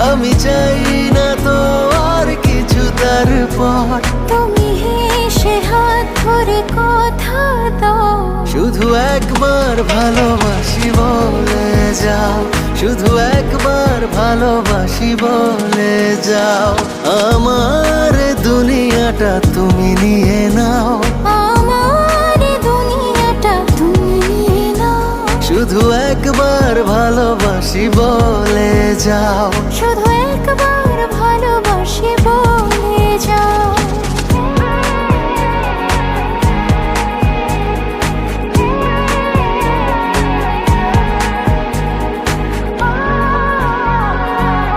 আমি চাই না তো আর কিছু তারপর। তুমি হেসে হাত ধরে কথা দাও, শুধু একবার ভালোবাসি বলে যাও, শুধু একবার ভালোবাসি বলে যাও। আমার দুনিয়াটা তুমি নিয়ে নাও, আমার দুনিয়াটা তুমি নিয়ে নাও। শুধু একবার ভালোবাসি বলে যাও। শুধু একবার ভালোবাসি বলে যাও।